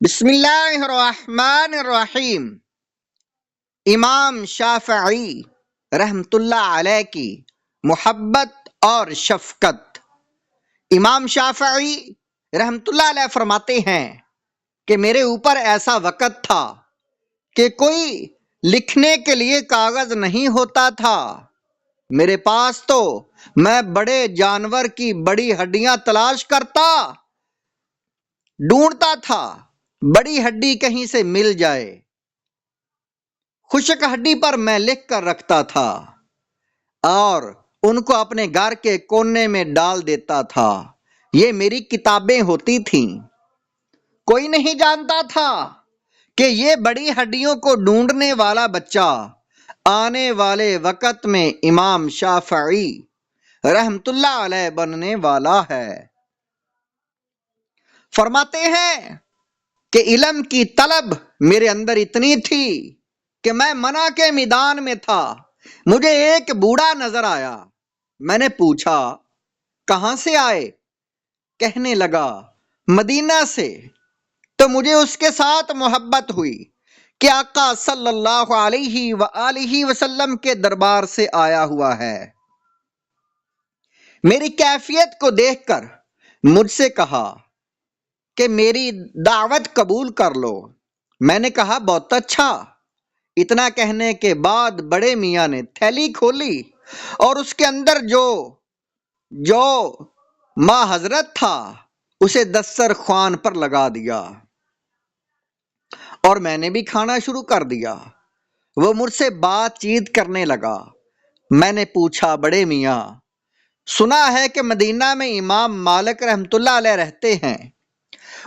بسم اللہ الرحمن الرحیم۔ امام شافعی رحمت اللہ علیہ کی محبت اور شفقت۔ امام شافعی رحمت اللہ علیہ فرماتے ہیں کہ میرے اوپر ایسا وقت تھا کہ کوئی لکھنے کے لیے کاغذ نہیں ہوتا تھا۔ میرے پاس تو میں بڑے جانور کی بڑی ہڈیاں تلاش کرتا، ڈھونڈتا تھا، بڑی ہڈی کہیں سے مل جائے۔ خشک ہڈی پر میں لکھ کر رکھتا تھا اور ان کو اپنے گھر کے کونے میں ڈال دیتا تھا۔ یہ میری کتابیں ہوتی تھیں۔ کوئی نہیں جانتا تھا کہ یہ بڑی ہڈیوں کو ڈھونڈنے والا بچہ آنے والے وقت میں امام شافعی رحمت اللہ علیہ بننے والا ہے۔ فرماتے ہیں کہ علم کی طلب میرے اندر اتنی تھی کہ میں منع کے میدان میں تھا۔ مجھے ایک بوڑھا نظر آیا۔ میں نے پوچھا کہاں سے آئے؟ کہنے لگا مدینہ سے۔ تو مجھے اس کے ساتھ محبت ہوئی کہ آقا صلی اللہ علیہ وآلہ وسلم کے دربار سے آیا ہوا ہے۔ میری کیفیت کو دیکھ کر مجھ سے کہا کہ میری دعوت قبول کر لو۔ میں نے کہا بہت اچھا۔ اتنا کہنے کے بعد بڑے میاں نے تھیلی کھولی اور اس کے اندر جو ماں حضرت تھا اسے دسترخوان پر لگا دیا اور میں نے بھی کھانا شروع کر دیا۔ وہ مجھ سے بات چیت کرنے لگا۔ میں نے پوچھا بڑے میاں، سنا ہے کہ مدینہ میں امام مالک رحمت اللہ علیہ رہتے ہیں۔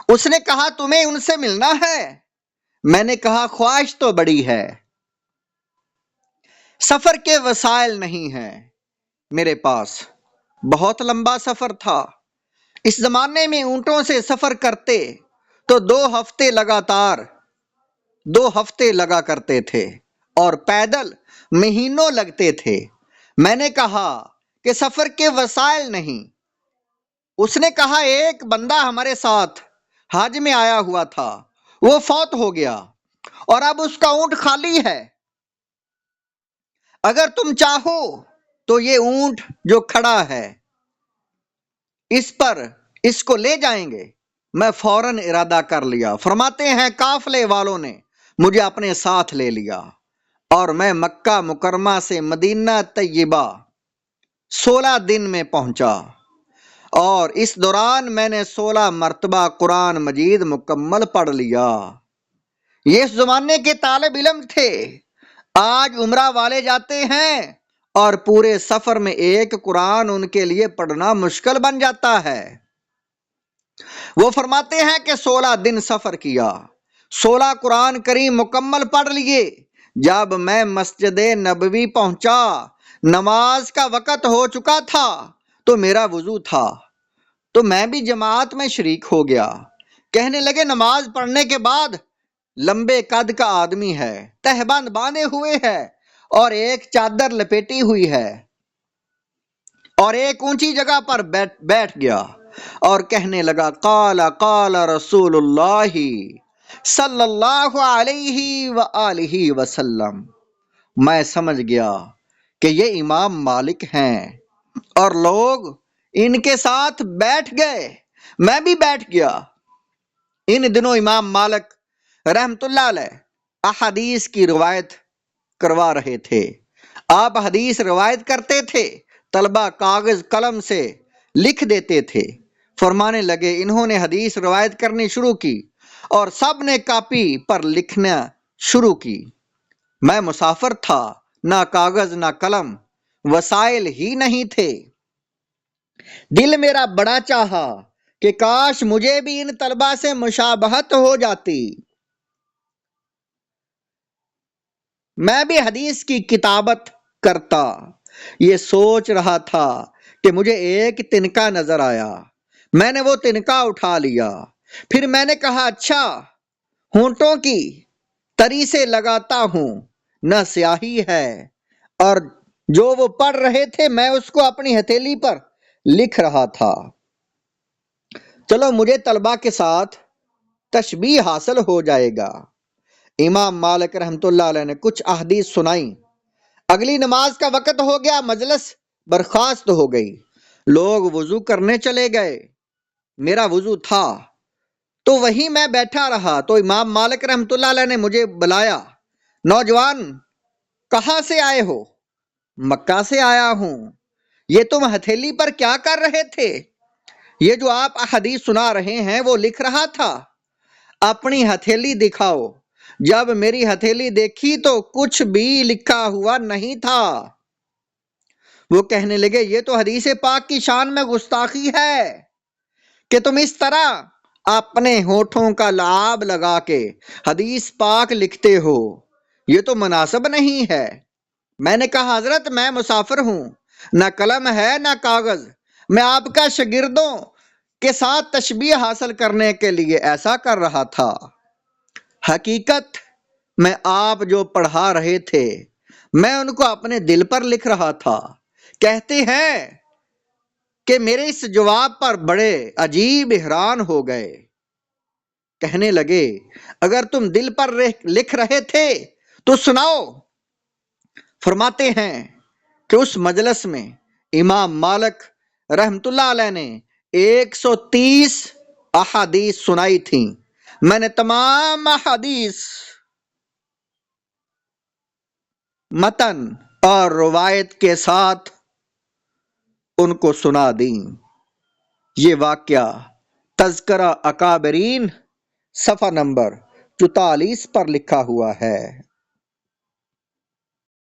اس نے کہا تمہیں ان سے ملنا ہے؟ میں نے کہا خواہش تو بڑی ہے، سفر کے وسائل نہیں ہیں میرے پاس۔ بہت لمبا سفر تھا۔ اس زمانے میں اونٹوں سے سفر کرتے تو 2 ہفتے لگا کرتے تھے اور پیدل مہینوں لگتے تھے۔ میں نے کہا کہ سفر کے وسائل نہیں۔ اس نے کہا ایک بندہ ہمارے ساتھ حج میں آیا ہوا تھا، وہ فوت ہو گیا اور اب اس کا اونٹ خالی ہے۔ اگر تم چاہو تو یہ اونٹ جو کھڑا ہے اس کو لے جائیں گے۔ میں فوراً ارادہ کر لیا۔ فرماتے ہیں قافلے والوں نے مجھے اپنے ساتھ لے لیا اور میں مکہ مکرمہ سے مدینہ طیبہ 16 دن میں پہنچا، اور اس دوران میں نے 16 مرتبہ قرآن مجید مکمل پڑھ لیا۔ یہ اس زمانے کے طالب علم تھے۔ آج عمرہ والے جاتے ہیں اور پورے سفر میں ایک قرآن ان کے لیے پڑھنا مشکل بن جاتا ہے۔ وہ فرماتے ہیں کہ 16 دن سفر کیا، 16 قرآن کریم مکمل پڑھ لیے۔ جب میں مسجد نبوی پہنچا، نماز کا وقت ہو چکا تھا تو میرا وضو تھا، تو میں بھی جماعت میں شریک ہو گیا۔ کہنے لگے نماز پڑھنے کے بعد لمبے قد کا آدمی ہے، تہبند باندھے ہوئے ہے اور ایک چادر لپیٹی ہوئی ہے، اور ایک اونچی جگہ پر بیٹھ گیا اور کہنے لگا قال قال رسول اللہ صلی اللہ علیہ وآلہ وسلم۔ میں سمجھ گیا کہ یہ امام مالک ہیں اور لوگ ان کے ساتھ بیٹھ گئے، میں بھی بیٹھ گیا۔ ان دنوں امام مالک رحمت اللہ علیہ احادیث کی روایت کروا رہے تھے۔ آپ حدیث روایت کرتے تھے، طلبہ کاغذ قلم سے لکھ دیتے تھے۔ فرمانے لگے انہوں نے حدیث روایت کرنی شروع کی اور سب نے کاپی پر لکھنا شروع کی۔ میں مسافر تھا، نہ کاغذ نہ قلم، وسائل ہی نہیں تھے۔ دل میرا بڑا چاہا کہ کاش مجھے بھی ان طلبہ سے مشابہت ہو جاتی، میں بھی حدیث کی کتابت کرتا۔ یہ سوچ رہا تھا کہ مجھے ایک تنکا نظر آیا۔ میں نے وہ تنکا اٹھا لیا۔ پھر میں نے کہا اچھا، ہونٹوں کی تری سے لگاتا ہوں، نہ سیاہی ہے، اور جو وہ پڑھ رہے تھے میں اس کو اپنی ہتھیلی پر لکھ رہا تھا۔ چلو مجھے طلبہ کے ساتھ تشبیہ حاصل ہو جائے گا۔ امام مالک رحمۃ اللہ علیہ نے کچھ احادیث سنائی۔ اگلی نماز کا وقت ہو گیا، مجلس برخاست ہو گئی، لوگ وضو کرنے چلے گئے۔ میرا وضو تھا تو وہیں میں بیٹھا رہا، تو امام مالک رحمۃ اللہ علیہ نے مجھے بلایا، نوجوان کہاں سے آئے ہو؟ مکہ سے آیا ہوں۔ یہ تم ہتھیلی پر کیا کر رہے تھے؟ یہ جو آپ احادیث سنا رہے ہیں وہ لکھ رہا تھا۔ اپنی ہتھیلی دکھاؤ۔ جب میری ہتھیلی دیکھی تو کچھ بھی لکھا ہوا نہیں تھا۔ وہ کہنے لگے یہ تو حدیث پاک کی شان میں گستاخی ہے کہ تم اس طرح اپنے ہونٹوں کا لعاب لگا کے حدیث پاک لکھتے ہو، یہ تو مناسب نہیں ہے۔ میں نے کہا حضرت میں مسافر ہوں، نہ قلم ہے نہ کاغذ، میں آپ کا شاگردوں کے ساتھ تشبیہ حاصل کرنے کے لیے ایسا کر رہا تھا۔ حقیقت میں آپ جو پڑھا رہے تھے میں ان کو اپنے دل پر لکھ رہا تھا۔ کہتے ہیں کہ میرے اس جواب پر بڑے عجیب حیران ہو گئے۔ کہنے لگے اگر تم دل پر لکھ رہے تھے تو سناؤ۔ فرماتے ہیں کہ اس مجلس میں امام مالک رحمت اللہ علیہ نے 130 احادیث سنائی تھیں۔ میں نے تمام احادیث متن اور روایت کے ساتھ ان کو سنا دیں۔ یہ واقعہ تذکرہ اکابرین صفحہ نمبر 44 پر لکھا ہوا ہے۔